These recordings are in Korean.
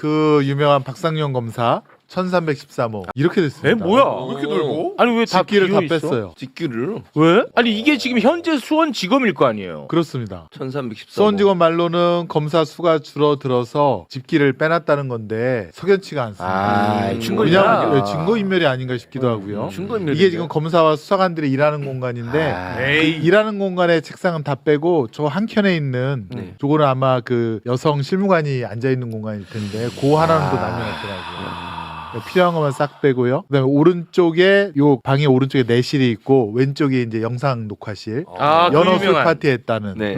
그 유명한 박상용 검사 1313호 이렇게 됐습니다. 에 뭐야? 왜 이렇게 넓어? 아니 왜 다 집기를 다 비어 있어? 뺐어요. 뒷길을 왜? 아니 이게 지금 현재 수원지검일 거 아니에요? 그렇습니다. 1314. 수원지검 말로는 검사 수가 줄어들어서 집기를 빼놨다는 건데 석연치가 않습니다. 아, 왜냐하면 증거인멸이 아닌가 싶기도 하고요. 증거인멸. 이게 지금 검사와 수사관들이 일하는 공간인데 그 일하는 공간에 책상은 다 빼고 저 한켠에 있는 저거는 아마 그 여성 실무관이 앉아 있는 공간일 텐데 그 하나는 또 남겨놨더라고요. 필요한 것만 싹 빼고요. 그다음에 오른쪽에 요 방의 오른쪽에 내실이 있고 왼쪽에 이제 영상 녹화실. 아, 그 연어술 유명한. 파티 했다는. 네.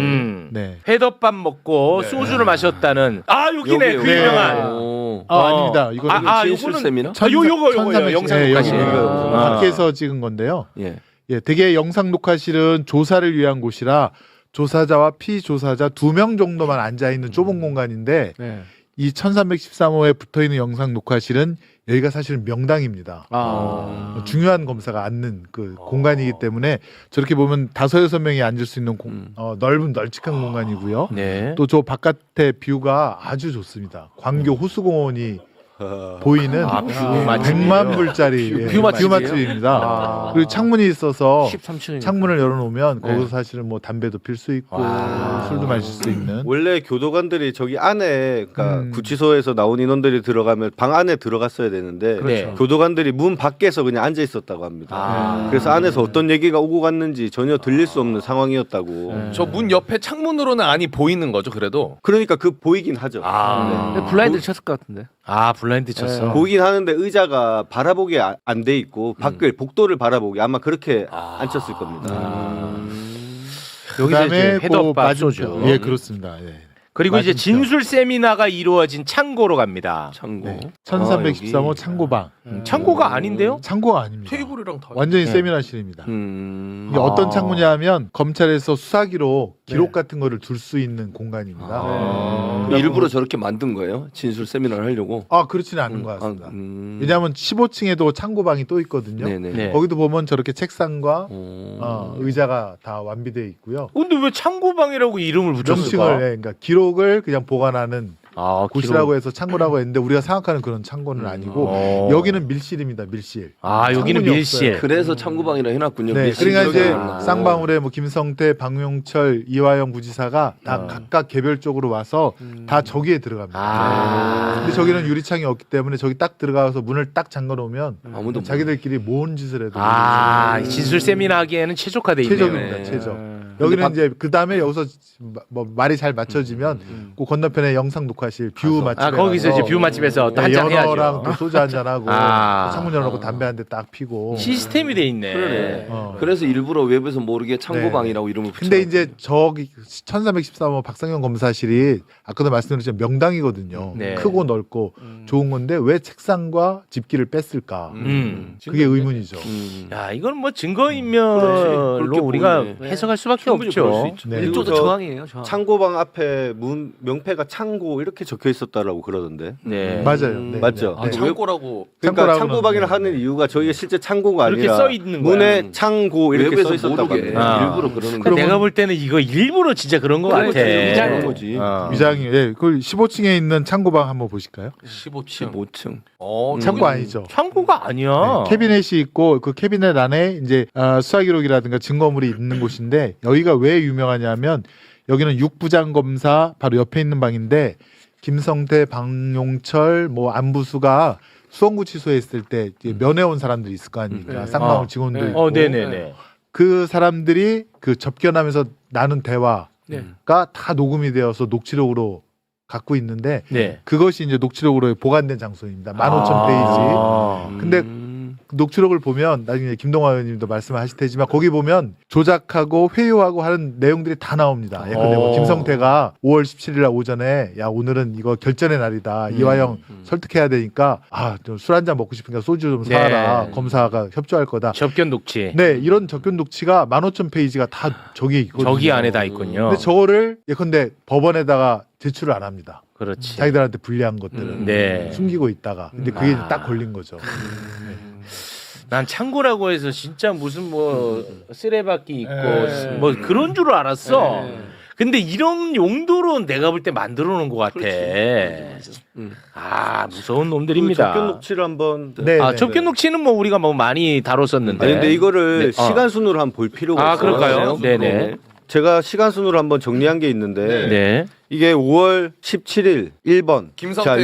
네. 회덮밥 먹고 소주를 마셨다는. 아 여기네 그 네. 유명한. 아닙니다. 이거는 진술 요거는 세미나? 요거요 영상 네, 녹화실. 여기 아. 밖에서 찍은 건데요. 예. 예, 되게 영상 녹화실은 조사를 위한 곳이라 조사자와 피조사자 2명 정도만 앉아 있는 좁은 공간인데 이 1313호에 붙어 있는 영상 녹화실은 여기가 사실은 명당입니다. 중요한 검사가 앉는 그 공간이기 때문에 저렇게 보면 5-6명이 앉을 수 있는 넓은 널찍한 공간이고요. 네. 또 저 바깥의 뷰가 아주 좋습니다. 광교 호수공원이 보이는 뷰 맛집이에요. 100만 불짜리 뷰 맛집이에요? 맛집입니다. 그리고 창문이 있어서 13층. 창문을 열어놓으면 거기서 사실은 뭐 담배도 필 수 있고 술도 마실 수 있는. 원래 교도관들이 저기 안에 그러니까 구치소에서 나온 인원들이 들어가면 방 안에 들어갔어야 되는데 그렇죠. 교도관들이 문 밖에서 그냥 앉아 있었다고 합니다. 그래서 안에서 어떤 얘기가 오고 갔는지 전혀 들릴 수 없는 상황이었다고. 저 문 옆에 창문으로는 안이 보이는 거죠, 그래도. 그러니까 그 보이긴 하죠. 블라인드를 쳤을 것 같은데. 아 블라인드 쳤어. 보이긴 하는데 의자가 바라보게 안 돼 있고 밖을 복도를 바라보게 아마 그렇게 앉혔을 겁니다. 여기서 그다음에 이제 그 회덮밥 소주. 예, 그렇습니다. 예. 그리고 이제 맞은편. 진술 세미나가 이루어진 창고로 갑니다. 창고. 네. 1313호 창고방. 창고가 아닌데요? 창고가 아닙니다. 테이블이랑 다. 완전히 세미나실입니다. 이게 어떤 창고냐 하면 검찰에서 수사기로 기록 같은 거를 둘 수 있는 공간입니다. 일부러 저렇게 만든 거예요? 진술 세미나를 하려고. 그렇지는 않은 것 같습니다. 왜냐하면 15층에도 창고방이 또 있거든요. 네네. 네. 거기도 보면 저렇게 책상과 의자가 다 완비되어 있고요. 근데 왜 창고방이라고 이름을 붙였을까? 명칭을 그러니까 기록을 그냥 보관하는 곳이라고 해서 창고라고 했는데 우리가 생각하는 그런 창고는 아니고 여기는 밀실입니다. 밀실. 여기는 창문이 밀실. 없어요. 그래서 창구방이라 해놨군요. 네, 밀실 그러니까 이제 들어가는. 쌍방울에 뭐 김성태, 박용철, 이화영 부지사가 다 각각 개별적으로 와서 다 저기에 들어갑니다. 근데 저기는 유리창이 없기 때문에 저기 딱 들어가서 문을 딱 잠가 놓으면 아무도 자기들끼리 뭔 짓을 해도 진술 세미나 하기에는 최적화돼 있네요. 최적입니다. 최적. 여기는 이제 그 다음에 여기서 뭐 말이 잘 맞춰지면 그 건너편에 영상 녹화실 뷰 맛집에 거기서 이제 뷰 맛집에서 또 한잔 연어랑 해야죠. 또 소주 한잔 하고 아. 창문 열어놓고 담배 한 대 딱 피고. 시스템이 돼 있네. 그러네. 어. 그래서 일부러 외부에서 모르게 창고방이라고 이름을 붙여. 근데 이제 저기 1313호 박상현 검사실이 아까도 말씀드렸지만 명당이거든요. 네. 크고 넓고 좋은 건데 왜 책상과 집기를 뺐을까? 그게 의문이죠. 야, 이건 뭐 증거인멸로 그렇게 우리가 보이네. 해석할 수밖에 충분히 그럴 수 없죠. 있죠. 네. 일조도 그리고 저 저항이에요. 저항. 창고방 앞에 문 명패가 창고 이렇게 적혀 있었다라고 그러던데. 네. 맞아요. 네. 맞죠? 아, 창고라고. 그러니까 창고라고는- 창고방이라 하는 이유가 저희가 실제 창고가 그렇게 아니라 써 있는 거야. 문에 창고 이렇게 외부에서 써 있었다고 모르게 합니다. 일부러 그러는 그러니까 거. 내가 볼 때는 이거 일부러 진짜 그런 거 같아. 위장인 거지. 위장이 그 15층에 있는 창고방 한번 보실까요? 15층. 15층. 창고 아니죠. 창고가 아니야. 캐비넷이 있고 그 캐비넷 안에 이제 수사 기록이라든가 증거물이 있는 곳인데 여기가 왜 유명하냐면 여기는 육부장 검사 바로 옆에 있는 방인데 김성태, 박용철, 뭐 안부수가 수원구치소에 있을 때 이제 면회 온 사람들이 있을 거 아닙니까? 쌍방울 직원들 있고 네네네. 그 사람들이 그 접견하면서 나눈 대화가 다 녹음이 되어서 녹취록으로 갖고 있는데 네. 그것이 이제 녹취록으로 보관된 장소입니다. 15,000페이지. 근데 그 녹취록을 보면 나중에 김동완 의원님도 말씀하실 테지만 거기 보면 조작하고 회유하고 하는 내용들이 다 나옵니다. 예컨대 뭐 김성태가 5월 17일 날 오전에 야 오늘은 이거 결전의 날이다. 이화영 설득해야 되니까 술 한 잔 먹고 싶으니까 소주 좀 사와라. 네. 검사가 협조할 거다. 접견 녹취. 네, 이런 접견 녹취가 15,000페이지가 다 저기에 있거든요. 저기 안에 다 있군요. 근데 저거를 예컨대 법원에다가 제출을 안 합니다. 그렇지. 자기들한테 불리한 것들은 네. 숨기고 있다가 근데 그게 딱 걸린 거죠. 난 창고라고 해서 진짜 무슨 뭐 쓰레받기 있고 뭐 그런 줄 알았어. 근데 이런 용도로 내가 볼 때 만들어 놓은 것 같아. 음. 아, 무서운 놈들입니다. 접견 녹취를 한번. 네, 아, 네. 접견 녹취는 뭐 우리가 뭐 많이 다뤘었는데. 아니, 근데 이거를 네. 시간 순으로 한번 볼 필요가 아, 있어요. 그럴까요? 네네. 제가 시간 순으로 한번 정리한 게 있는데 네. 이게 5월 17일 1번. 김성태가? 자,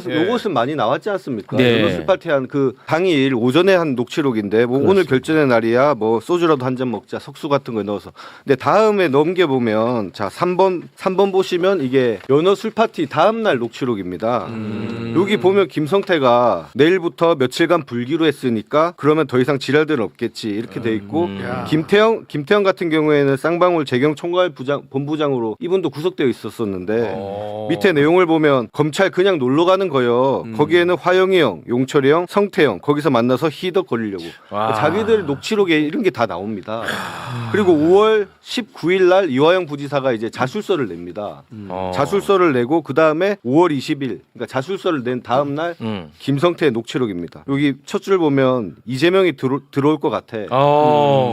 예. 요것은 많이 나왔지 않습니까? 네. 연호술 파티한 그 당일 오전에 한 녹취록인데 뭐 오늘 결전의 날이야 뭐 소주라도 한 잔 먹자 석수 같은 거 넣어서. 근데 다음에 넘겨 보면 자, 3번 보시면 이게 연호술 파티 다음 날 녹취록입니다. 여기 보면 김성태가 내일부터 며칠간 불기로 했으니까 그러면 더 이상 지랄들은 없겠지 이렇게 돼 있고 김태형 같은 경우에는 쌍방울 재경 총괄 본부장으로 이분도 구속되어 있었었는데 밑에 내용을 보면 검찰 그냥 놀러 가는 거요. 거기에는 화영이 형, 용철이 형, 성태 형 거기서 만나서 희덕거리려고. 와. 자기들 녹취록에 이런 게 다 나옵니다. 그리고 5월 19일 날 이화영 부지사가 이제 자술서를 냅니다. 자술서를 내고 그 다음에 5월 20일 그러니까 자술서를 낸 다음 날 김성태의 녹취록입니다. 여기 첫 줄 보면 이재명이 들어올 것 같아.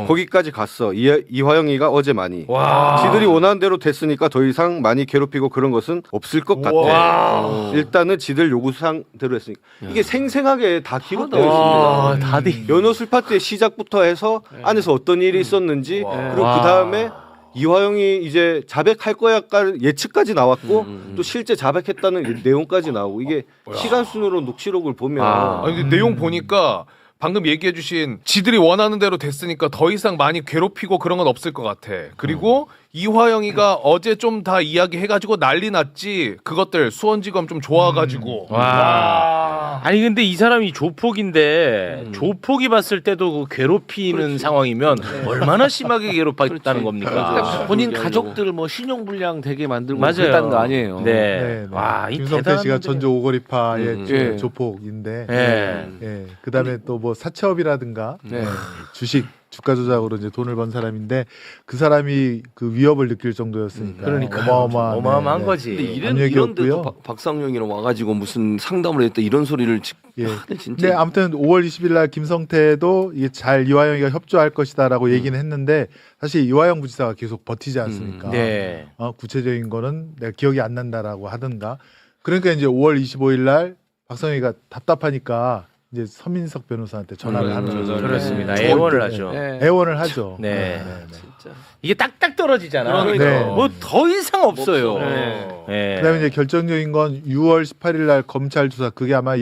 거기까지 갔어. 이화영이가 어제 많이. 와. 지들이 원하는 대로 됐으니까 더 이상 많이 괴롭히고 그런 것은 없을 것 같아. 와. 일단은 지들 요구사항대로 했으니까. 이게 생생하게 다 기록되어 와, 있습니다. 다들. 연호술 파티의 시작부터 해서 안에서 어떤 일이 있었는지 그리고 와. 그 다음에 이화영이 이제 자백할 거야 예측까지 나왔고 또 실제 자백했다는 내용까지 나오고 이게 시간 순으로 녹취록을 보면 아니, 근데 내용 보니까 방금 얘기해주신 지들이 원하는 대로 됐으니까 더 이상 많이 괴롭히고 그런 건 없을 것 같아. 그리고 이화영이가 어제 좀 다 이야기해가지고 난리 났지. 그것들 수원지검 좀 좋아가지고. 와. 아니 근데 이 사람이 조폭인데 조폭이 봤을 때도 그 괴롭히는 상황이면 얼마나 심하게 괴롭혔다는 겁니까? 본인 가족들 뭐 신용불량 되게 만들고 맞아요. 그랬다는 거 아니에요. 네. 네, 네. 와, 이 김성태 대단한 씨가 분들이- 전조 오거리파의 예. 조폭인데, 예. 예. 그다음에 또 뭐 사채업이라든가 네. 주식 주가 조작으로 이제 돈을 번 사람인데 그 사람이 그 위협을 느낄 정도였으니까 그러니까 어마어마한 거지. 근데 압력이었고요. 이런데도 박상용이랑 와가지고 무슨 상담을 했다 이런 소리를 예. 진짜. 근데 아무튼 5월 20일 날 김성태도 이게 잘 이화영이가 협조할 것이다라고 얘기는 했는데 사실 이화영 부지사가 계속 버티지 않습니까? 네. 구체적인 거는 내가 기억이 안 난다라고 하든가. 그러니까 이제 5월 25일 날 박성희가 답답하니까 이제 서민석 변호사한테 전화를 하는 거죠. 그렇습니다. 네. 애원을 네. 하죠. 네. 애원을 하죠. 네. 진짜. 이게 딱딱 떨어지잖아. 네. 뭐 더 이상 없어요. 네. 네. 그다음에 이제 결정적인 건 6월 18일 날 검찰 조사 그게 아마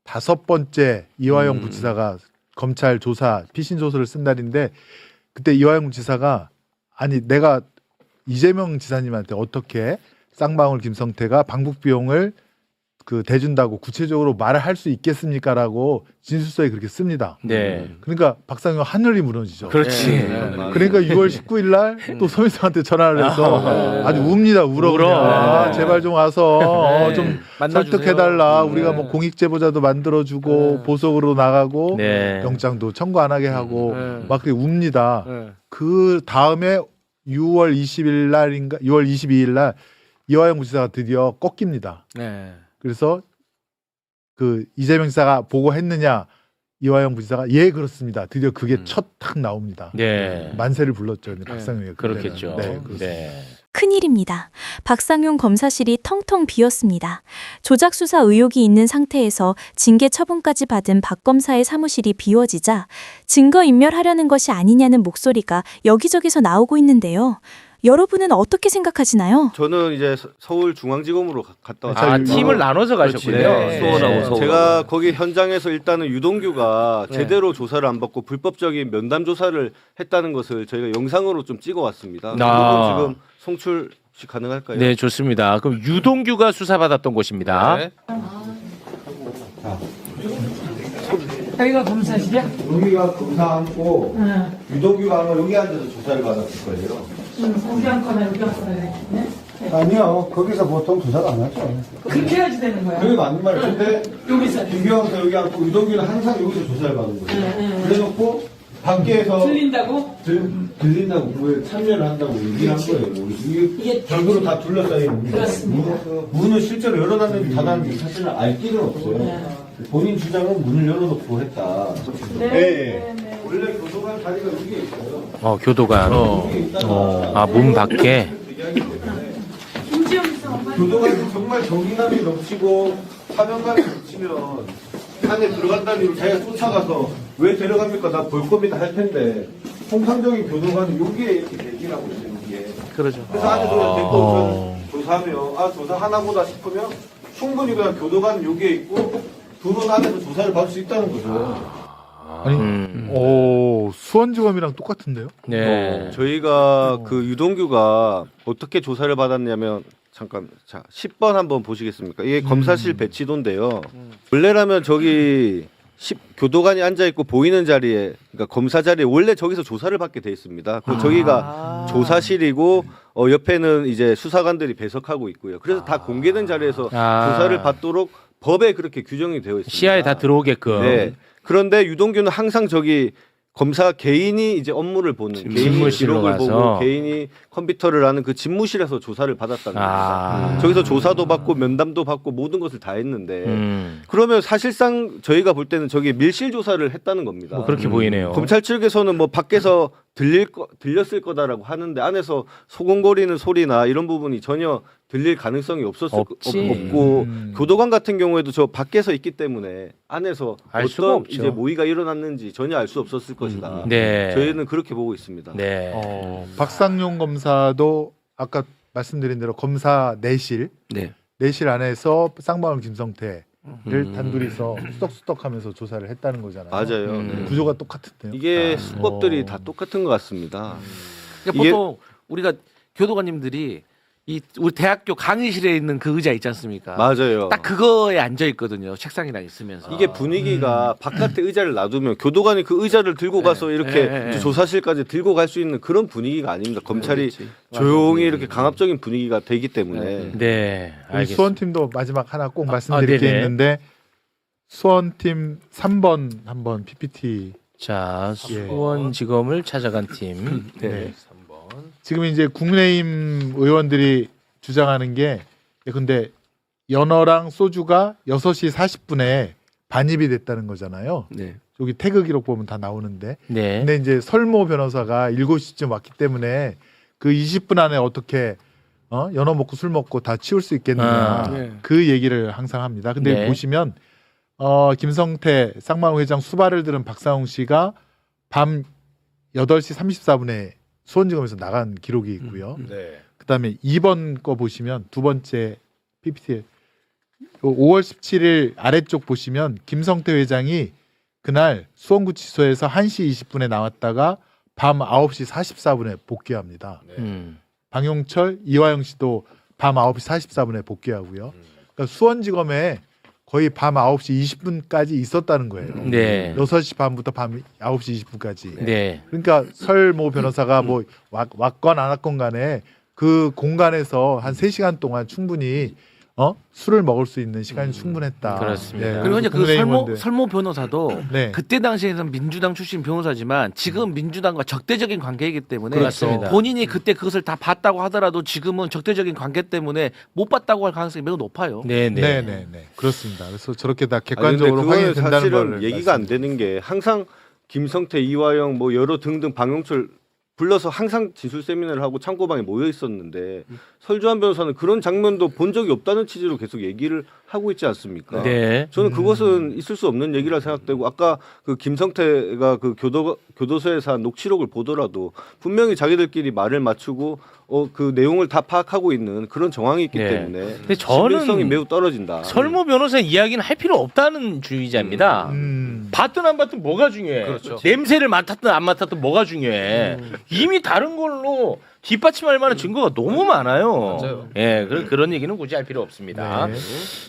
15번째 이화영 부지사가 검찰 조사 피신 조서를 쓴 날인데 그때 이화영 지사가 아니 내가 이재명 지사님한테 어떻게 쌍방울 김성태가 방북 비용을 그 대준다고 구체적으로 말을 할 수 있겠습니까라고 진술서에 그렇게 씁니다. 네. 그러니까 박상용 하늘이 무너지죠. 그렇지. 그러니까 6월 19일 날 또 서민석한테 전화를 해서 아주 웁니다. 울어. 울어. 그냥. 아, 제발 좀 와서 좀 만나주세요. 설득해달라. 우리가 뭐 공익제보자도 만들어주고 보석으로 나가고 네. 영장도 청구 안 하게 하고 네. 막 그렇게 웁니다. 네. 그 다음에 6월 20일 날인가 6월 22일 날 이화영 부지사가 드디어 꺾입니다. 네. 그래서 그 이재명 지사가 보고했느냐 이화영 부지사가 예 그렇습니다. 드디어 그게 첫 탁 나옵니다. 네. 만세를 불렀죠. 근데 박상용이 그렇겠죠. 네, 그렇습니다. 네. 큰일입니다. 박상용 검사실이 텅텅 비었습니다. 조작 수사 의혹이 있는 상태에서 징계 처분까지 받은 박 검사의 사무실이 비워지자 증거 인멸하려는 것이 아니냐는 목소리가 여기저기서 나오고 있는데요. 여러분은 어떻게 생각하시나요? 저는 이제 서울중앙지검으로 갔다 왔어요. 아, 팀을 나눠서 가셨군요. 네. 수원하고 서울. 제가 거기 현장에서 일단은 유동규가 네. 제대로 조사를 안 받고 불법적인 면담 조사를 했다는 것을 저희가 영상으로 좀 찍어왔습니다. 아. 그리고 지금 송출 혹시 가능할까요? 네, 좋습니다. 그럼 유동규가 수사받았던 곳입니다. 네. 여기가 검사실이야? 여기가 검사 앉고 유동규가 아마 여기 앉아서 조사를 받았을 거예요. 거기 앉거나 여기 앉거나 이렇게. 아니요, 거기서 보통 조사를 안 하죠. 그렇게 해야지 되는 거야. 그게 맞는 말이에요. 근데 여기서. 김경호가 여기 앉고 유동규는 항상 여기서 조사를 받는 거예요. 그래놓고 밖에서 들린다고? 들린다고 그거에 참여를 한다고 얘기를 한 거예요. 이게 별도로 다 둘러싸여 있는 거예요. 그렇습니다. 문을 실제로 열어놨는지 닫았는지 사실은 알 길은 없어요. 본인 주장은 문을 열어놓고 했다. 네. 원래 교도관 자리가 여기에 있어요. 교도관. 여기에 있다가 문 밖에. 교도관이 정말 정의감이 넘치고 사명감이 넘치면 안에 들어간다는 이유로 자기가 쫓아가서 왜 데려갑니까? 나 볼 겁니다 할 텐데 통상적인 교도관은 여기에 이렇게 대기라고 있어요. 여기에. 그러죠. 그래서 안에 들어가 데리고 조사하면 조사 하나보다 싶으면 충분히 그냥 교도관 여기에 있고 둘은 안에서 조사를 받을 수 있다는 거죠. 아니, 수원지검이랑 똑같은데요? 네. 저희가 그 유동규가 어떻게 조사를 받았냐면 잠깐 자 10번 한번 보시겠습니까? 이게 검사실 배치도인데요. 원래라면 저기 교도관이 앉아 있고 보이는 자리에 그러니까 검사 자리에 원래 저기서 조사를 받게 돼 있습니다. 그 저기가 조사실이고 옆에는 이제 수사관들이 배석하고 있고요. 그래서 다 공개된 자리에서 조사를 받도록 법에 그렇게 규정이 되어 있습니다. 시야에 다 들어오게끔. 네. 그런데 유동규는 항상 저기 검사 개인이 이제 업무를 보는 개인이 집무실로 기록을 가서. 보고 개인이 컴퓨터를 하는 그 집무실에서 조사를 받았다는 겁니다. 저기서 조사도 받고 면담도 받고 모든 것을 다 했는데 그러면 사실상 저희가 볼 때는 저기 밀실 조사를 했다는 겁니다. 뭐 그렇게 보이네요. 검찰 측에서는 뭐 밖에서 들렸을 거다라고 하는데 안에서 소곤거리는 소리나 이런 부분이 전혀 들릴 가능성이 없지. 없고 교도관 같은 경우에도 저 밖에서 있기 때문에 안에서 알 수가 어떤 없죠. 이제 모의가 일어났는지 전혀 알 수 없었을 것이다. 네. 저희는 그렇게 보고 있습니다. 네. 박상용 검사도 아까 말씀드린 대로 검사 내실 내실 안에서 쌍방울 김성태를 단둘이서 수덕수덕하면서 조사를 했다는 거잖아요. 맞아요. 구조가 똑같은데요. 이게 수법들이 다 똑같은 것 같습니다. 그러니까 보통 우리가 교도관님들이 우리 대학교 강의실에 있는 그 의자 있지 않습니까? 맞아요. 딱 그거에 앉아 있거든요. 책상이랑 있으면서. 이게 분위기가 바깥에 의자를 놔두면 교도관이 그 의자를 들고 가서 이렇게 조사실까지 들고 갈 수 있는 그런 분위기가 아닙니다. 검찰이 조용히 이렇게 강압적인 분위기가 되기 때문에. 네. 우리 알겠습니다. 수원팀도 마지막 하나 꼭 말씀드릴 게 네네. 있는데 수원팀 3번 한번 PPT 자, 수원지검을 찾아간 팀. 네. 지금 이제 국민의힘 의원들이 주장하는 게 근데 연어랑 소주가 6시 40분에 반입이 됐다는 거잖아요. 여기 태그 기록 보면 다 나오는데. 네. 근데 이제 설모 변호사가 7시쯤 왔기 때문에 그 20분 안에 어떻게 연어 먹고 술 먹고 다 치울 수 있겠느냐. 그 얘기를 항상 합니다. 근데 네. 보시면 김성태 쌍방울 회장 수발을 들은 박상웅 씨가 밤 8시 34분에 수원지검에서 나간 기록이 있고요. 네. 그다음에 2번 거 보시면 두 번째 PPT 5월 17일 아래쪽 보시면 김성태 회장이 그날 수원구치소에서 1시 20분에 나왔다가 밤 9시 44분에 복귀합니다. 방용철, 이화영 씨도 밤 9시 44분에 복귀하고요. 그러니까 수원지검에 거의 밤 9시 20분까지 있었다는 거예요. 네. 6시 반부터 밤 9시 20분까지. 네. 그러니까 설모 변호사가 뭐 왔건 안 왔건 간에 그 공간에서 한 3시간 동안 충분히 술을 먹을 수 있는 시간이 충분했다. 그렇습니다. 그리고 이제 그 국민의힘원들. 설모 변호사도 네. 그때 당시에는 민주당 출신 변호사지만 지금 민주당과 적대적인 관계이기 때문에 그렇습니다. 본인이 그때 그것을 다 봤다고 하더라도 지금은 적대적인 관계 때문에 못 봤다고 할 가능성이 매우 높아요. 네, 네. 네. 그렇습니다. 그래서 저렇게 다 아니, 근데 객관적으로 그거는 확인이 된다는 사실은 걸 얘기가 안 되는 게 항상 김성태, 이화영 뭐 여러 등등 방용철 불러서 항상 진술 세미나를 하고 창고방에 모여 있었는데 설주환 변호사는 그런 장면도 본 적이 없다는 취지로 계속 얘기를 하고 있지 않습니까? 네. 저는 그것은 있을 수 없는 얘기라 생각되고 아까 그 김성태가 그 교도소에서 한 녹취록을 보더라도 분명히 자기들끼리 말을 맞추고 그 내용을 다 파악하고 있는 그런 정황이 있기 네. 때문에 근데 저는 신빙성이 매우 떨어진다. 설모 변호사 이야기는 할 필요 없다는 주의자입니다. 봤든 안 봤든 뭐가 중요해. 그렇죠. 냄새를 맡았든 안 맡았든 뭐가 중요해. 이미 다른 걸로 뒷받침할 만한 증거가 너무 많아요. 맞아요. 예, 그런 얘기는 굳이 할 필요 없습니다.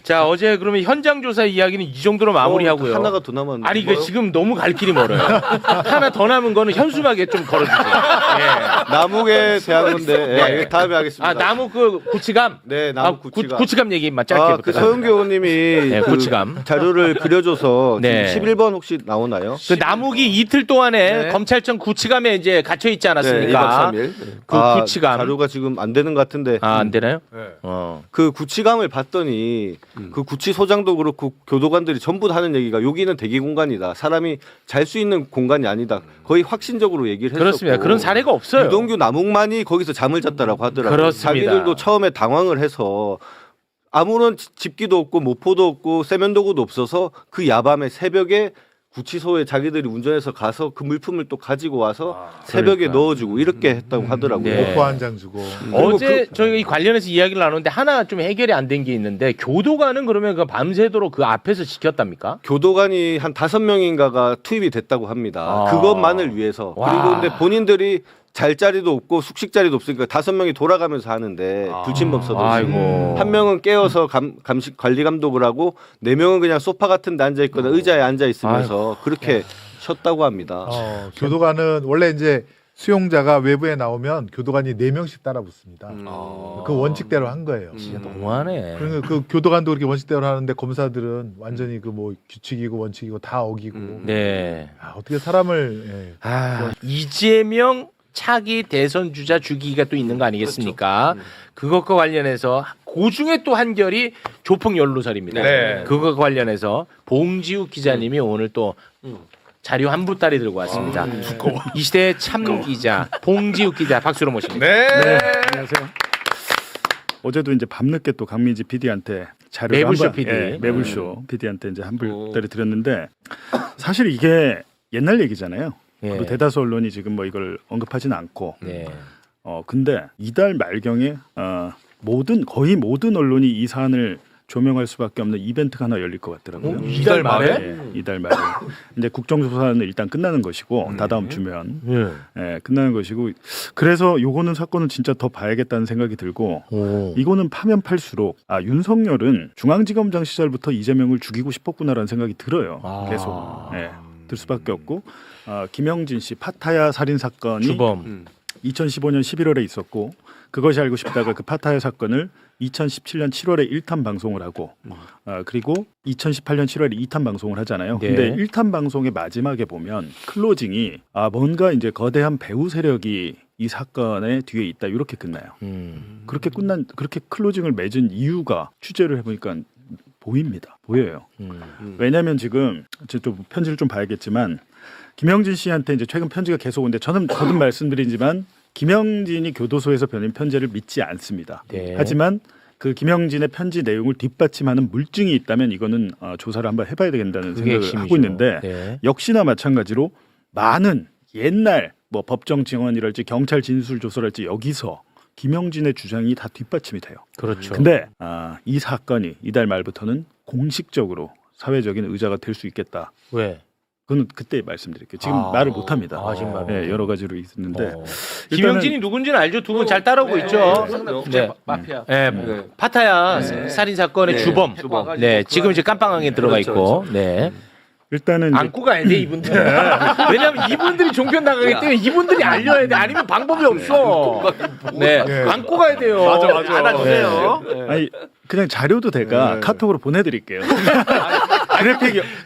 자, 어제 그러면 현장 조사 이야기는 이 정도로 마무리하고요. 하나가 더 남았는데. 아니, 그 지금 너무 갈 길이 멀어요. 하나 더 남은 거는 현수막에 좀 걸어주세요. 예. 남욱에 대한 건데 네. 다음에 하겠습니다. 아, 나무 그 구치감? 네, 나무 구치감. 구치감 얘기만 짧게 그 부탁드립니다. 서영교 의원님이 네, 그 구치감. 자료를 그려줘서 네. 11번 혹시 나오나요? 그 남욱이 이틀 동안에 네. 검찰청 구치감에 이제 갇혀 있지 네, 않았습니까? 2박 3일. 그 구치감. 자료가 지금 안 되는 것 같은데 아, 안 되나요? 네. 그 구치감을 봤더니 그 구치소장도 그렇고 교도관들이 전부 다 하는 얘기가 여기는 대기 공간이다. 사람이 잘 수 있는 공간이 아니다. 거의 확신적으로 얘기를 했었고. 그렇습니다. 그런 사례가 없어요. 유동규 남욱만이 거기서 잠을 잤다라고 하더라고요. 그렇습니다. 자기들도 처음에 당황을 해서 아무런 집기도 없고 모포도 없고 세면도구도 없어서 그 야밤에 새벽에 구치소에 자기들이 운전해서 가서 그 물품을 또 가지고 와서 새벽에 넣어주고 이렇게 했다고 하더라고요. 네. 오포 한 장 주고. 어제 저희가 이 관련해서 이야기를 나누는데 하나 좀 해결이 안 된 게 있는데 교도관은 그러면 그 밤새도록 그 앞에서 지켰답니까? 교도관이 한 5명인가가 투입이 됐다고 합니다. 아. 그것만을 위해서. 와. 그리고 근데 본인들이 잘 자리도 없고 숙식 자리도 없으니까 5명이 돌아가면서 하는데 불침범 아이고. 한 명은 깨어서 감식 관리 감독을 하고 4명은 그냥 소파 같은 데 앉아 있거나 의자에 앉아 있으면서 그렇게 쉬었다고 합니다. 교도관은 원래 이제 수용자가 외부에 나오면 교도관이 4명씩 따라 붙습니다. 그 원칙대로 한 거예요. 진짜 너무하네. 그러니까 그 교도관도 그렇게 원칙대로 하는데 검사들은 완전히 그 뭐 규칙이고 원칙이고 다 어기고. 네. 어떻게 사람을 이재명 차기 대선 주자 주기가 또 있는 거 아니겠습니까? 그것과 관련해서 그중에 또 한결이 조폭 연루설입니다. 네. 그것과 관련해서 봉지욱 기자님이 오늘 또 자료 한 부따리 들고 왔습니다. 이 시대의 참 기자 봉지욱 기자 박수로 모십니다. 네. 안녕하세요. 어제도 이제 밤늦게 또 강민지 PD한테 자료 매불쇼 PD. 매불쇼 PD한테 이제 한 불따리 드렸는데 사실 이게 옛날 얘기잖아요. 예. 그리고 대다수 언론이 지금 뭐 이걸 언급하지는 않고. 네. 근데 이달 말경에 거의 모든 언론이 이 사안을 조명할 수밖에 없는 이벤트가 하나 열릴 것 같더라고요. 이달 말에? 예, 이달 말에. 이제 국정조사는 일단 끝나는 것이고 다다음 주면 끝나는 것이고 그래서 요거는 사건은 진짜 더 봐야겠다는 생각이 들고 이거는 파면 팔수록 윤석열은 중앙지검장 시절부터 이재명을 죽이고 싶었구나라는 생각이 들어요. 계속 들 수밖에 없고 김영진 씨 파타야 살인 사건이 주범 2015년 11월에 있었고 그것이 알고 싶다가 그 파타야 사건을 2017년 7월에 1탄 방송을 하고 그리고 2018년 7월에 2탄 방송을 하잖아요. 네. 근데 1탄 방송의 마지막에 보면 클로징이 뭔가 이제 거대한 배후 세력이 이 사건의 뒤에 있다 이렇게 끝나요. 그렇게 클로징을 맺은 이유가 취재를 해보니까 보여요. 왜냐하면 지금 또 편지를 좀 봐야겠지만 김영진 씨한테 이제 최근 편지가 계속 오는데 저는 거듭 말씀드리지만 김영진이 교도소에서 보낸 편지를 믿지 않습니다. 네. 하지만 그 김영진의 편지 내용을 뒷받침하는 물증이 있다면 이거는 조사를 한번 해봐야 된다는 생각을 핵심이죠. 하고 있는데 네. 역시나 마찬가지로 많은 옛날 뭐 법정 증언이랄지 경찰 진술 조서랄지 여기서 김영진의 주장이 다 뒷받침이 돼요. 그렇죠. 근데 이 사건이 이달 말부터는 공식적으로 사회적인 의자가 될 수 있겠다. 왜? 그건 그때 말씀드릴게요. 지금 말을 못 합니다. 지금 말 네, 여러 가지로 있는데 김영진이 누군지는 알죠. 두 분 잘 따라오고 있죠. 네. 마피아. 네. 파타야 살인 사건의 주범. 네. 지금 이제 깜빵항에 들어가 있고. 네. 일단은 안고 가야 돼 이분들. 왜냐하면 이분들이 종편 나가기 때문에 이분들이 알려야 돼. 아니면 방법이 없어. 네. 안고 가야 돼요. 맞아. 안아주세요. 아니 그냥 자료도 제가 카톡으로 보내드릴게요.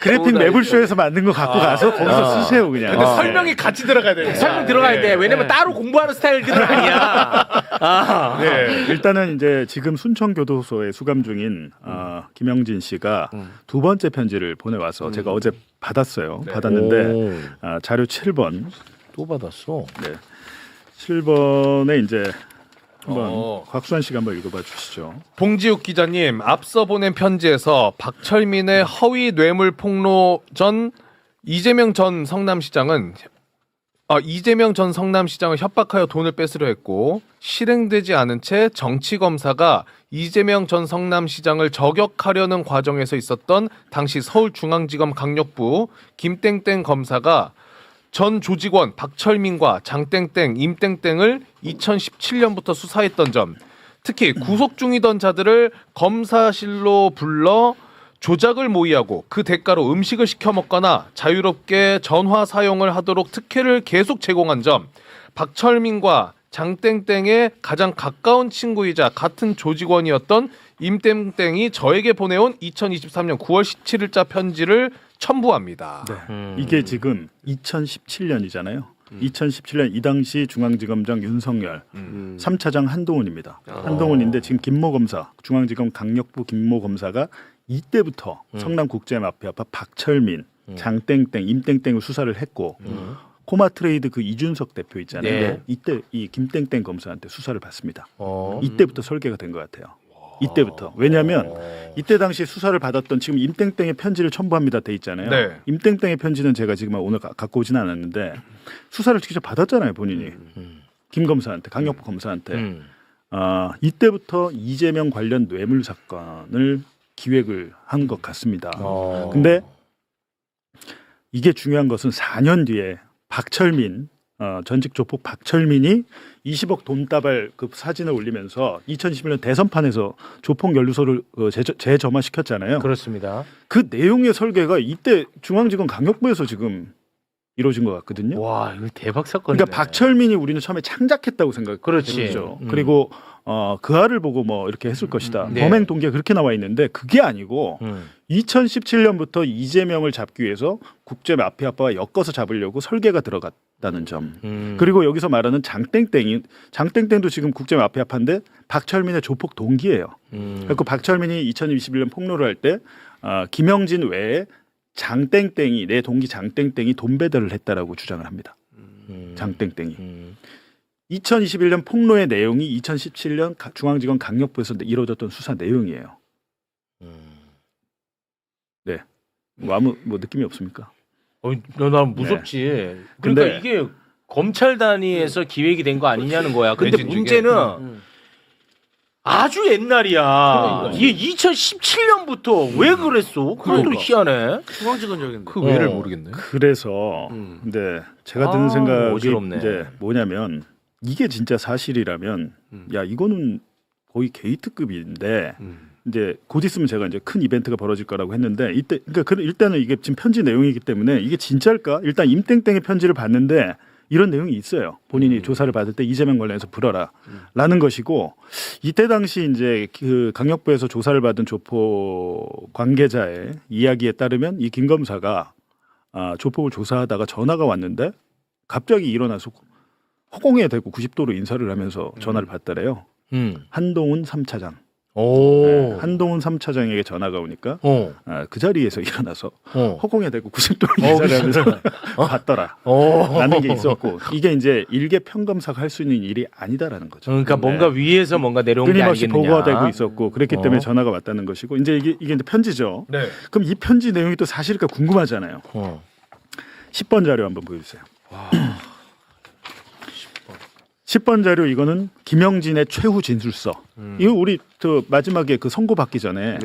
그래픽 매불쇼에서 만든 거 갖고 가서 거기서 쓰세요 그냥. 근데 설명이 같이 들어가야 돼. 설명 들어가야 돼. 왜냐면 따로 공부하는 스타일들은 아니야. 네. 일단은 이제 지금 순천교도소에 수감 중인 김영진 씨가 두 번째 편지를 보내와서 제가 어제 받았어요. 받았는데 자료 7번. 또 받았어. 네. 7번에 이제 한번 곽수환 씨가 한번 읽어봐 주시죠. 봉지욱 기자님, 앞서 보낸 편지에서 박철민의 허위 뇌물 폭로 전 이재명 전 성남시장을 협박하여 돈을 뺏으려 했고 실행되지 않은 채 정치검사가 이재명 전 성남시장을 저격하려는 과정에서 있었던 당시 서울중앙지검 강력부 김땡땡 검사가 전 조직원 박철민과 장땡땡, 임땡땡을 2017년부터 수사했던 점, 특히 구속 중이던 자들을 검사실로 불러 조작을 모의하고 그 대가로 음식을 시켜 먹거나 자유롭게 전화 사용을 하도록 특혜를 계속 제공한 점, 박철민과 장땡땡의 가장 가까운 친구이자 같은 조직원이었던 임땡땡이 저에게 보내온 2023년 9월 17일자 편지를 첨부합니다. 네. 이게 지금 2017년이잖아요. 2017년 이 당시 중앙지검장 윤석열, 3차장 한동훈입니다. 한동훈인데 지금 김모 검사, 중앙지검 강력부 김모 검사가 이때부터 성남국제마피아파 박철민, 장땡땡, 임땡땡을 수사를 했고 코마트레이드 그 이준석 대표 있잖아요. 네. 이때 이 김땡땡 검사한테 수사를 받습니다. 이때부터 설계가 된 것 같아요. 이때부터. 왜냐하면 이때 당시 수사를 받았던 지금 임땡땡의 편지를 첨부합니다 돼 있잖아요. 네. 임땡땡의 편지는 제가 지금 오늘 갖고 오지는 않았는데 수사를 직접 받았잖아요 본인이. 김 검사한테, 강력부 검사한테. 이때부터 이재명 관련 뇌물 사건을 기획을 한 것 같습니다. 근데 이게 중요한 것은 4년 뒤에 박철민 전직 조폭 박철민이 20억 돈다발 그 사진을 올리면서 2021년 대선판에서 조폭 연루소를 재점화시켰잖아요. 그렇습니다. 그 내용의 설계가 이때 중앙지검 강력부에서 지금 이루어진 것 같거든요. 와, 이거 대박 사건이네. 그러니까 박철민이 우리는 처음에 창작했다고 그렇지. 생각했죠. 그리고 그 알을 보고 뭐 이렇게 했을 것이다. 네. 범행 동기가 그렇게 나와 있는데 그게 아니고 2017년부터 이재명을 잡기 위해서 국제 마피아파와 엮어서 잡으려고 설계가 들어갔다는 점. 그리고 여기서 말하는 장땡땡도 지금 국제 마피아파인데 박철민의 조폭 동기예요. 그리고 박철민이 2021년 폭로를 할 때 김영진 외에 장땡땡이 내 동기 장땡땡이 돈 배달을 했다라고 주장을 합니다. 장땡땡이. 2021년 폭로의 내용이 2017년 중앙지검 강력부에서 이루어졌던 수사 내용이에요. 네. 뭐 아무 뭐 느낌이 없습니까? 난 무섭지. 네. 그러니까 근데- 이게 검찰 단위에서 기획이 된 거 아니냐는 거야. 근데 대진중에. 문제는 아주 옛날이야. 이게 2017년부터 왜 그랬어? 그것도 그러니까. 희한해. 중앙지검적인데. 그 외를 모르겠네. 그래서 근데 제가 드는 생각이 어지럽네. 이제 뭐냐면 이게 진짜 사실이라면 야 이거는 거의 게이트급인데 이제 곧 있으면 제가 이제 큰 이벤트가 벌어질 거라고 했는데 이때 그러니까 일단은 이게 지금 편지 내용이기 때문에 이게 진짜일까? 일단 임땡땡의 편지를 봤는데 이런 내용이 있어요. 본인이 조사를 받을 때 이재명 관련해서 불어라라는 것이고 이때 당시 이제 그 강력부에서 조사를 받은 조폭 관계자의 이야기에 따르면 이 김 검사가 조폭을 조사하다가 전화가 왔는데 갑자기 일어나서 허공에 대고 90도로 인사를 하면서 전화를 받더래요. 한동훈 3차장. 오. 네, 한동훈 3차장에게 전화가 오니까 그 자리에서 일어나서 허공에 대고 90도로 인사를 하면서 받더라. 라는 게 있었고 이게 이제 일개 평검사가 할 수 있는 일이 아니다라는 거죠. 그러니까 뭔가 위에서 뭔가 내려온 게 끊임없이 아니겠느냐. 보고가 되고 있었고 그랬기 때문에 전화가 왔다는 것이고 이제 이게 이제 편지죠. 네. 그럼 이 편지 내용이 또 사실일까 궁금하잖아요. 10번 자료 한번 보여주세요. 10번 자료 이거는 김영진의 최후 진술서. 이거 우리 그 마지막에 그 선고 받기 전에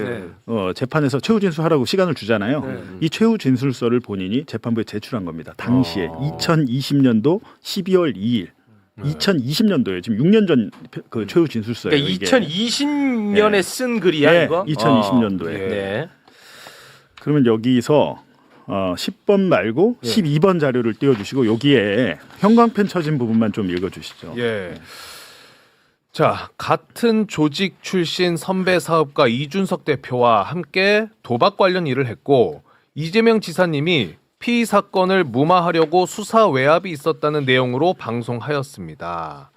재판에서 최후 진술하라고 시간을 주잖아요. 이 최후 진술서를 본인이 재판부에 제출한 겁니다. 당시에 2020년도 12월 2일. 2020년도에 지금 6년 전 그 최후 진술서예요. 그러니까 2020년에 네. 쓴 글이야 네, 이거? 2020년도에. 네. 그러면 여기서 10번 말고 12번 자료를 띄워주시고 여기에 형광펜 쳐진 부분만 좀 읽어주시죠. 예. 자, 같은 조직 출신 선배 사업가 이준석 대표와 함께 도박 관련 일을 했고 이재명 지사님이 피의 사건을 무마하려고 수사 외압이 있었다는 내용으로 방송하였습니다.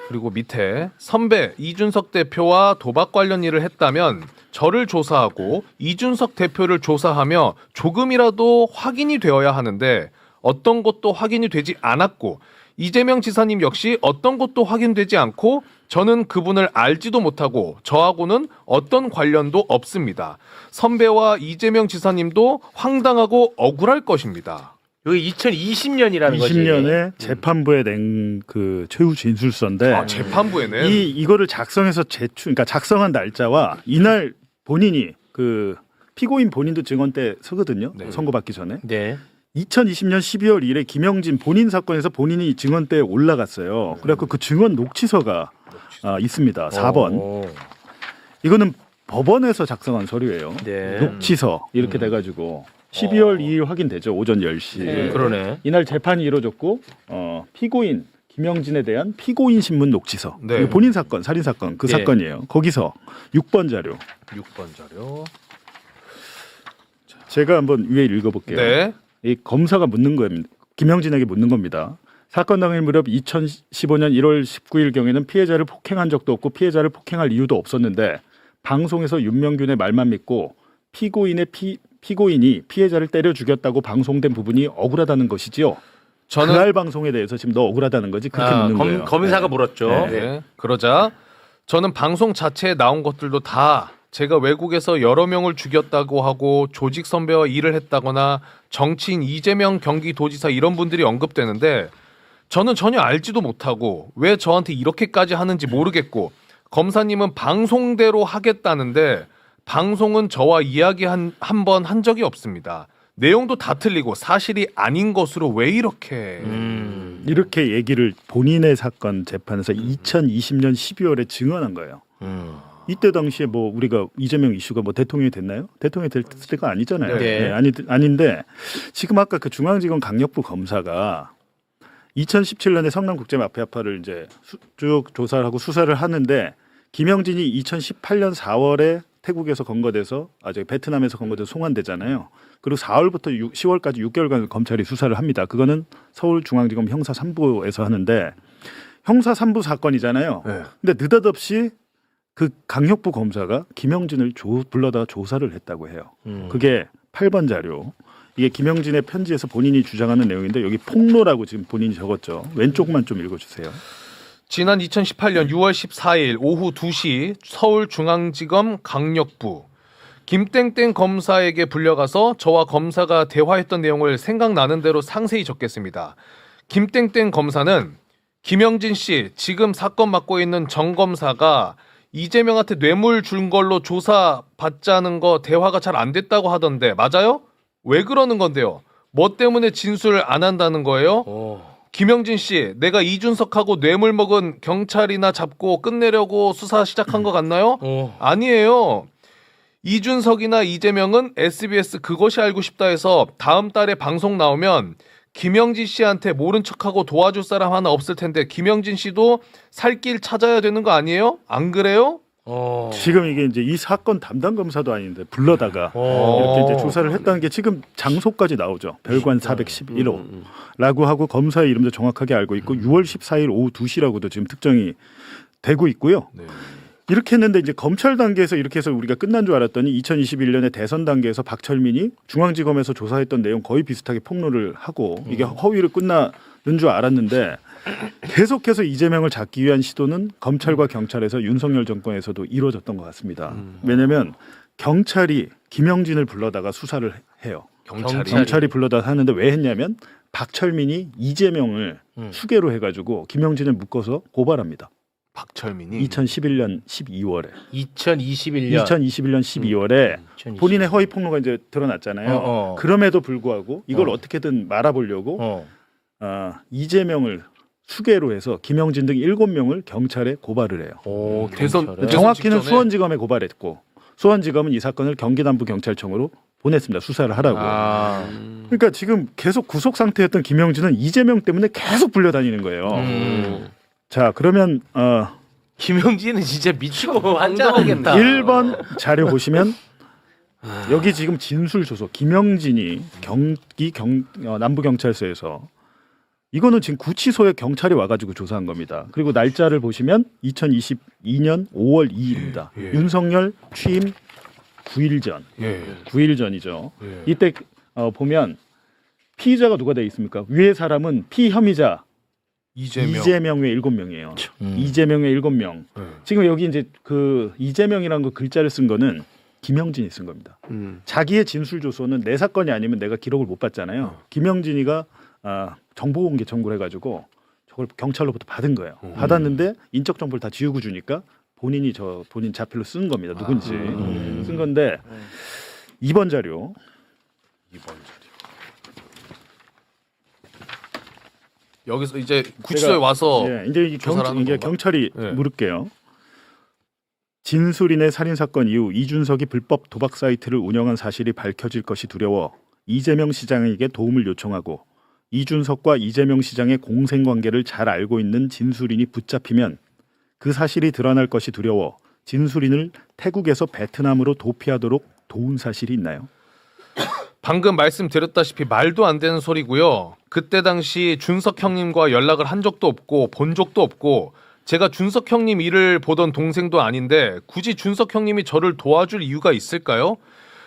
그리고 밑에 선배 이준석 대표와 도박 관련 일을 했다면 저를 조사하고 이준석 대표를 조사하며 조금이라도 확인이 되어야 하는데 어떤 것도 확인이 되지 않았고 이재명 지사님 역시 어떤 것도 확인되지 않고 저는 그분을 알지도 못하고 저하고는 어떤 관련도 없습니다. 선배와 이재명 지사님도 황당하고 억울할 것입니다. 여기 2020년이라는 거지. 20년에 재판부에 낸 그 최후 진술서인데 재판부에는 이거를 작성해서 그러니까 작성한 날짜와 이날 본인이 그 피고인 본인도 증언 때 서거든요. 선고받기 전에. 네. 2020년 12월 1일에 김영진 본인 사건에서 본인이 증언대에 올라갔어요. 그래갖고 그 증언 녹취서가 있습니다. 4번. 이거는 법원에서 작성한 서류예요. 네. 녹취서 이렇게 돼가지고 12월 2일 확인되죠. 오전 10시. 그러네. 이날 재판이 이루어졌고 피고인 김영진에 대한 피고인 신문 녹취서. 네. 이거 본인 사건, 살인 사건 그 네. 사건이에요. 거기서 6번 자료. 6번 자료. 제가 한번 위에 읽어볼게요. 네. 이 검사가 묻는 겁니다. 김영진에게 묻는 겁니다. 사건 당일 무렵 2015년 1월 19일 경에는 피해자를 폭행한 적도 없고 피해자를 폭행할 이유도 없었는데 방송에서 윤명균의 말만 믿고 피고인이 피해자를 때려 죽였다고 방송된 부분이 억울하다는 것이지요. 그날 방송에 대해서 지금 너 억울하다는 거지 그렇게 묻는 거예요. 검사가 물었죠. 네. 그러자 저는 방송 자체에 나온 것들도 다 제가 외국에서 여러 명을 죽였다고 하고 조직 선배와 일을 했다거나 정치인 이재명 경기도지사 이런 분들이 언급되는데 저는 전혀 알지도 못하고 왜 저한테 이렇게까지 하는지 모르겠고 검사님은 방송대로 하겠다는데 방송은 저와 이야기 한 번 한 적이 없습니다. 내용도 다 틀리고 사실이 아닌 것으로 왜 이렇게 이렇게 얘기를 본인의 사건 재판에서 2020년 12월에 증언한 거예요. 이때 당시에 뭐 우리가 이재명 이슈가 뭐 대통령이 됐나요? 대통령이 될 때가 아니잖아요. 네. 아닌데 지금 아까 그 중앙지검 강력부 검사가 2017년에 성남국제마피아파를 이제 쭉 조사를 하고 수사를 하는데 김영진이 2018년 4월에 태국에서 검거돼서 저기 베트남에서 검거돼서 송환되잖아요. 그리고 4월부터 10월까지 6개월간 검찰이 수사를 합니다. 그거는 서울중앙지검 형사 3부에서 하는데 형사 3부 사건이잖아요. 네. 근데 느닷없이 그 강력부 검사가 김영진을 불러다 조사를 했다고 해요. 그게 8번 자료. 이게 김영진의 편지에서 본인이 주장하는 내용인데 여기 폭로라고 지금 본인이 적었죠. 왼쪽만 좀 읽어주세요. 지난 2018년 6월 14일 오후 2시 서울중앙지검 강력부 김땡땡 검사에게 불려가서 저와 검사가 대화했던 내용을 생각나는 대로 상세히 적겠습니다. 김땡땡 검사는 김영진 씨 지금 사건 맡고 있는 정 검사가 이재명한테 뇌물 준 걸로 조사 받자는 거 대화가 잘 안 됐다고 하던데 맞아요? 왜 그러는 건데요? 뭐 때문에 진술 안 한다는 거예요? 김영진 씨, 내가 이준석하고 뇌물 먹은 경찰이나 잡고 끝내려고 수사 시작한 것 같나요? 아니에요. 이준석이나 이재명은 SBS 그것이 알고 싶다 해서 다음 달에 방송 나오면 김영진 씨한테 모른 척하고 도와줄 사람 하나 없을 텐데 김영진 씨도 살 길 찾아야 되는 거 아니에요? 안 그래요? 지금 이게 이제 이 사건 담당 검사도 아닌데 불러다가 이렇게 이제 조사를 했다는 게 지금 장소까지 나오죠. 별관 411호라고 하고 검사의 이름도 정확하게 알고 있고 6월 14일 오후 2시라고도 지금 특정이 되고 있고요. 네. 이렇게 했는데 이제 검찰 단계에서 이렇게 해서 우리가 끝난 줄 알았더니 2021년에 대선 단계에서 박철민이 중앙지검에서 조사했던 내용 거의 비슷하게 폭로를 하고 이게 허위로 끝나는 줄 알았는데 계속해서 이재명을 잡기 위한 시도는 검찰과 경찰에서 윤석열 정권에서도 이루어졌던 것 같습니다. 왜냐하면 경찰이 김영진을 불러다가 수사를 해요. 경찰이 불러다 하는데 왜 했냐면 박철민이 이재명을 수개로 해가지고 김영진을 묶어서 고발합니다. 박철민이 2011년 12월에 2021년 12월에 본인의 허위 폭로가 이제 드러났잖아요. 그럼에도 불구하고 이걸 어떻게든 말아보려고 이재명을 수개로 해서 김영진 등 7명을 경찰에 고발을 해요. 정확히는 직전에? 수원지검에 고발했고 수원지검은 이 사건을 경기남부경찰청으로 보냈습니다. 수사를 하라고. 그러니까 지금 계속 구속 상태였던 김영진은 이재명 때문에 계속 불려다니는 거예요. 자, 그러면 김영진은 진짜 미치고 환장하겠다. 1번 자료 보시면 여기 지금 진술 조서 김영진이 남부경찰서에서 이거는 지금 구치소에 경찰이 와가지고 조사한 겁니다. 그리고 날짜를 보시면 2022년 5월 2일입니다. 윤석열 취임 9일 전. 9일 전이죠. 이때 보면 피의자가 누가 돼 있습니까? 위에 사람은 피혐의자 이재명의 7명이에요. 이재명의 7명. 지금 여기 이제 그 이재명이라는 거 글자를 쓴 거는 김영진이 쓴 겁니다. 자기의 진술 조서는 내 사건이 아니면 내가 기록을 못 받잖아요. 김영진이가 정보 공개 청구를 해가지고 저걸 경찰로부터 받은 거예요. 받았는데 인적 정보를 다 지우고 주니까 본인 자필로 쓴 겁니다. 누군지 쓴 건데 2번 자료. 여기서 이제 구치소에 와서 이제 이게 경찰이 물을게요. 진술인의 살인 사건 이후 이준석이 불법 도박 사이트를 운영한 사실이 밝혀질 것이 두려워 이재명 시장에게 도움을 요청하고 이준석과 이재명 시장의 공생관계를 잘 알고 있는 진술인이 붙잡히면 그 사실이 드러날 것이 두려워 진술인을 태국에서 베트남으로 도피하도록 도운 사실이 있나요? 방금 말씀드렸다시피 말도 안 되는 소리고요. 그때 당시 준석 형님과 연락을 한 적도 없고 본 적도 없고 제가 준석 형님 일을 보던 동생도 아닌데 굳이 준석 형님이 저를 도와줄 이유가 있을까요?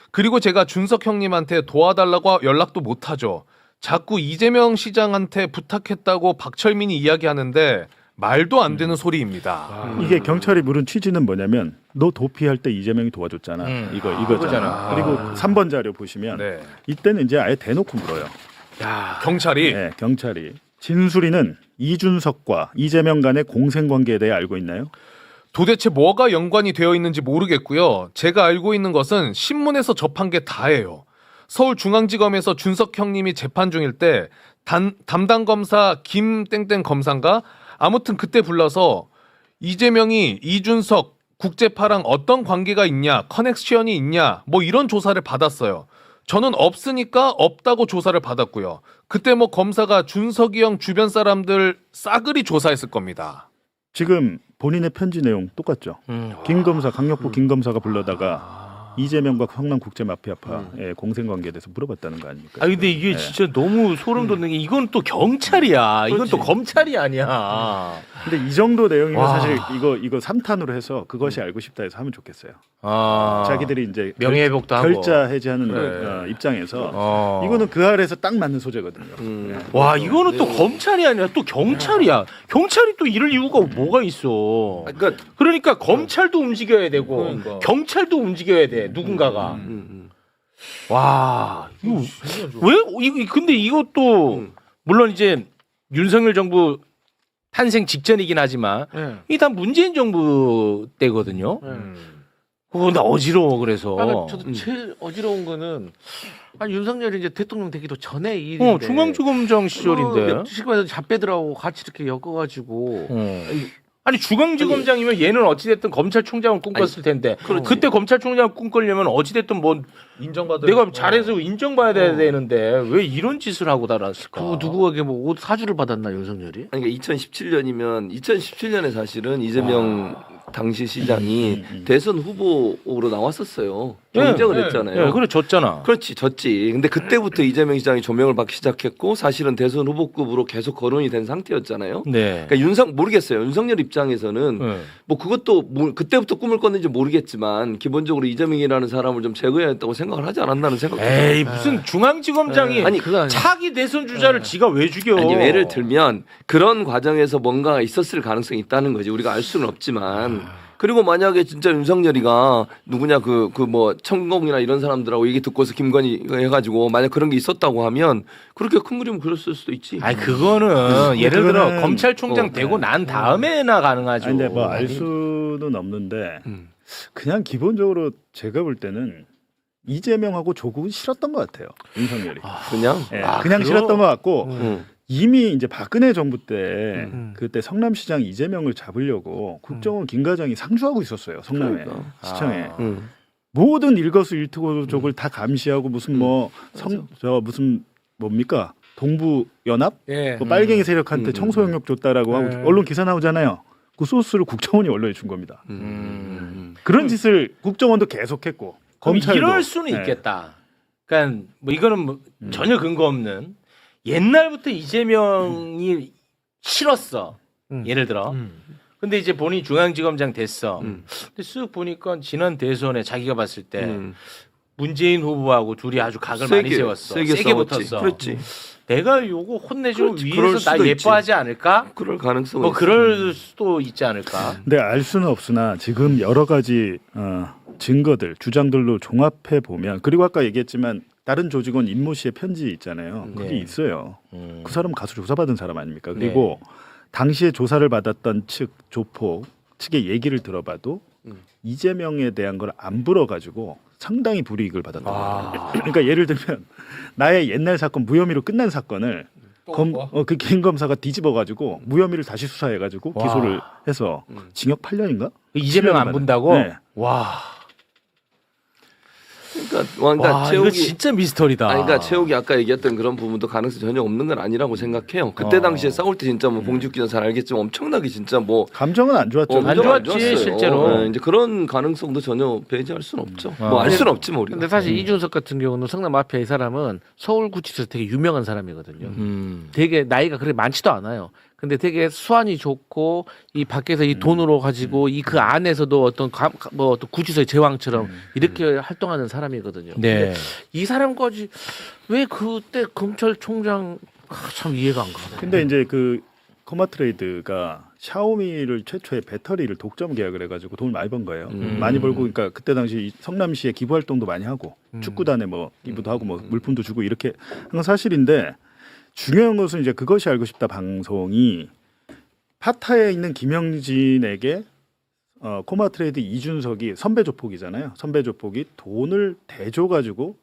그리고 제가 준석 형님한테 도와달라고 연락도 못하죠. 자꾸 이재명 시장한테 부탁했다고 박철민이 이야기하는데 말도 안 되는 소리입니다. 이게 경찰이 물은 취지는 뭐냐면 너 도피할 때 이재명이 도와줬잖아. 이거잖아. 그거잖아. 그리고 3번 자료 보시면 네. 이때는 이제 아예 대놓고 물어요. 경찰이 네, 경찰이 진수리는 이준석과 이재명 간의 공생관계에 대해 알고 있나요? 도대체 뭐가 연관이 되어 있는지 모르겠고요. 제가 알고 있는 것은 신문에서 접한 게 다예요. 서울중앙지검에서 준석 형님이 재판 중일 때 담당 검사 김땡땡 검사인가 아무튼 그때 불러서 이재명이 이준석 국제파랑 어떤 관계가 있냐, 커넥션이 있냐 뭐 이런 조사를 받았어요. 저는 없으니까 없다고 조사를 받았고요. 그때 뭐 검사가 준석이 형 주변 사람들 싸그리 조사했을 겁니다. 지금 본인의 편지 내용 똑같죠. 김 검사, 강력부 김 검사가 불러다가 이재명과 성남국제마피아파의 공생관계에 대해서 물어봤다는 거 아닙니까? 아 근데 이게 진짜 너무 소름 돋는 게 이건 또 경찰이야. 이건 또 검찰이 아니야. 근데 이 정도 내용이면 사실 이거 3탄으로 해서 그것이 알고 싶다 해서 하면 좋겠어요. 자기들이 이제 명예회복도 하고 결자 해지하는 입장에서 이거는 그 아래에서 딱 맞는 소재거든요. 와 이거는 또 검찰이 아니라 또 경찰이야. 경찰이 또 이럴 이유가 뭐가 있어. 그러니까 검찰도 움직여야 되고 경찰도 움직여야 돼. 누군가가. 와 이거 왜 근데 이것도 물론 이제 윤석열 정부 탄생 직전이긴 하지만 이게 다 문재인 정부 때거든요. 그거 나 어지러워 그래서. 저도 제일 어지러운 거는 아니 윤석열이 이제 대통령 되기도 전에 이 일인데. 중앙지검장 시절인데. 시간에 잡배들하고 같이 이렇게 엮어가지고. 아니 중앙지검장이면 얘는 어찌됐든 검찰총장을 꿈꿨을 텐데 그때 검찰총장을 꿈꾸려면 어찌됐든 뭐 내가 잘해서 인정받아야 되는데 왜 이런 짓을 하고 달았을까? 그거 누구에게 뭐 옷 사주를 받았나 윤석열이? 아니, 그러니까 2017년에 사실은 이재명 당시 시장이 대선 후보로 나왔었어요. 경쟁을 했잖아요. 그래 졌잖아. 그렇지, 졌지. 근데 그때부터 이재명 시장이 조명을 받기 시작했고 사실은 대선 후보급으로 계속 거론이 된 상태였잖아요. 네. 그러니까 모르겠어요. 윤석열 입장에서는 뭐 그것도 그때부터 꿈을 꿨는지 모르겠지만 기본적으로 이재명이라는 사람을 좀 제거해야 했다고 생각을 하지 않았나는 생각도 들어요. 에이 무슨 중앙지검장이 아니 차기 대선 주자를 지가 왜 죽여? 아니, 예를 들면 그런 과정에서 뭔가가 있었을 가능성이 있다는 거지. 우리가 알 수는 없지만. 그리고 만약에 진짜 윤석열이가 누구냐 그 뭐 천공이나 이런 사람들하고 얘기 듣고서 김건희 해가지고 만약 그런 게 있었다고 하면 그렇게 큰 그림 그렸을 수도 있지. 아니 그거는 예를 들어 검찰총장 되고 난 다음에나 가능하죠. 아니, 근데 뭐 알 수는 없는데 그냥 기본적으로 제가 볼 때는 이재명하고 조국은 싫었던 것 같아요. 윤석열이. 그냥 그냥 싫었던 것 같고. 이미 이제 박근혜 정부 때 그때 성남시장 이재명을 잡으려고 국정원 김과장이 상주하고 있었어요. 성남에 시청에 모든 일거수일투족을 다 감시하고 무슨 무슨 뭡니까 동부 연합 뭐 빨갱이 세력한테 청소 영역 줬다라고 하고 언론 기사 나오잖아요. 그 소스를 국정원이 언론에 준 겁니다. 그런 짓을 국정원도 계속했고 검찰도 이럴 수는 있겠다. 그러니까 뭐 이거는 뭐 전혀 근거 없는. 옛날부터 이재명이 싫었어. 예를 들어. 근데 이제 본인이 중앙지검장 됐어. 근데 쓱 보니까 지난 대선에 자기가 봤을 때 문재인 후보하고 둘이 아주 각을 많이 세웠어. 세게 붙었어. 그렇지. 내가 요거 혼내주고 위에서 나 예뻐하지 않을까? 그럴 가능성은 뭐 그럴 수도 있지 않을까? 근데 알 수는 없으나 지금 여러 가지 증거들, 주장들로 종합해 보면 그리고 아까 얘기했지만 다른 조직원 임모 씨의 편지 있잖아요. 그게 있어요. 그 사람은 가수 조사받은 사람 아닙니까? 그리고 당시에 조사를 받았던 측 조폭 측의 얘기를 들어봐도 이재명에 대한 걸 안 불어가지고 상당히 불이익을 받았던 거예요. 그러니까 예를 들면 나의 옛날 사건 무혐의로 끝난 사건을 그 김 검사가 뒤집어가지고 무혐의를 다시 수사해가지고 기소를 해서 징역 8년인가? 이재명 안 본다고? 네. 와. 그러니까 이거 진짜 미스터리다. 그러니까 최욱이 아까 얘기했던 그런 부분도 가능성이 전혀 없는 건 아니라고 생각해요. 그때 당시에 싸울 때 진짜 뭐 봉지욱 기자 잘 알겠지만 엄청나게 진짜 뭐 감정은 안 좋았죠. 안 좋았지 좋았어요. 실제로. 이제 그런 가능성도 전혀 배제할 수는 없죠. 뭐 알 수는 없지 뭐 우리가. 근데 사실 이준석 같은 경우는 성남 마피아 이 사람은 서울구치소에서 되게 유명한 사람이거든요. 되게 나이가 그렇게 많지도 않아요. 근데 되게 수완이 좋고 이 밖에서 이 돈으로 가지고 이 그 안에서도 어떤 어떤 구치소의 제왕처럼 이렇게 활동하는 사람이거든요. 근데 이 사람까지 왜 그때 검찰총장 참 이해가 안 가네. 근데 이제 그 코마트레이드가 샤오미를 최초의 배터리를 독점 계약을 해가지고 돈을 많이 번 거예요. 많이 벌고, 그러니까 그때 당시 성남시에 기부 활동도 많이 하고 축구단에 뭐 기부도 하고 뭐 물품도 주고 이렇게 한 건 사실인데, 중요한 것은 이제 그것이 알고 싶다 방송이 파타에 있는 김영진에게 코마트레이드 이준석이 선배 조폭이잖아요. 선배 조폭이 돈을 대줘가지고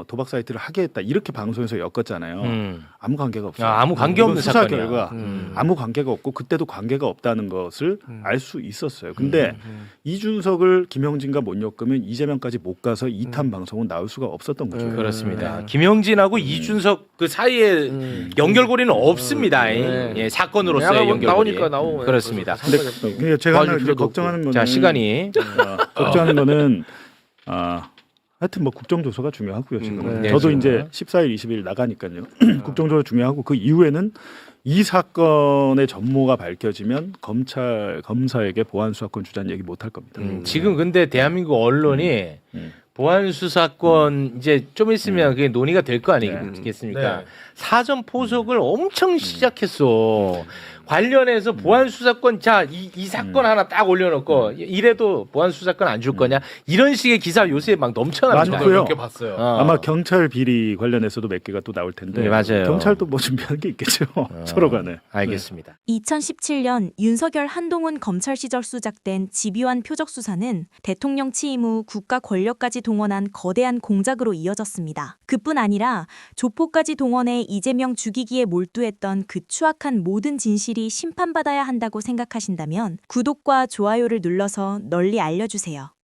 도박 사이트를 하게 했다 이렇게 방송에서 엮었잖아요. 아무 관계가 없어요. 아무 관계 없는 수사 사건이야. 결과 아무 관계가 없고 그때도 관계가 없다는 것을 알 수 있었어요. 근데 이준석을 김영진과 못 엮으면 이재명까지 못 가서 2탄 방송은 나올 수가 없었던 거죠. 그렇습니다. 김영진하고 이준석 그 사이에 연결고리는 없습니다. 예, 사건으로서의 연결고리. 나오니까 나오고 그렇습니다. 근데 제가 하나 이제 걱정하는 거는 자, 시간이 걱정하는 거는 하여튼 뭐 국정조사가 중요하고요 지금. 네, 저도 지금. 이제 14일, 20일 나가니까요. 국정조사 중요하고 그 이후에는 이 사건의 전모가 밝혀지면 검사에게 보안 수사권 주자는 얘기 못 할 겁니다. 지금 근데 대한민국 언론이 보안 수사권 이제 좀 있으면 그게 논의가 될 거 아니겠습니까? 네. 사전 포석을 엄청 시작했어. 관련해서 보안 수사권 이 사건 하나 딱 올려놓고 이래도 보안 수사권 안 줄 거냐 이런 식의 기사 요새 막 넘쳐납니다. 많고요. 몇개 봤어요. 아마 경찰 비리 관련해서도 몇 개가 또 나올 텐데. 네, 맞아요. 경찰도 뭐 준비한 게 있겠죠. 서로 간에. 알겠습니다. 2017년 윤석열 한동훈 검찰 시절 수작된 집요한 표적 수사는 대통령 취임 후 국가 권력까지 동원한 거대한 공작으로 이어졌습니다. 그뿐 아니라 조폭까지 동원해 이재명 죽이기에 몰두했던 그 추악한 모든 진실이 심판받아야 한다고 생각하신다면 구독과 좋아요를 눌러서 널리 알려주세요.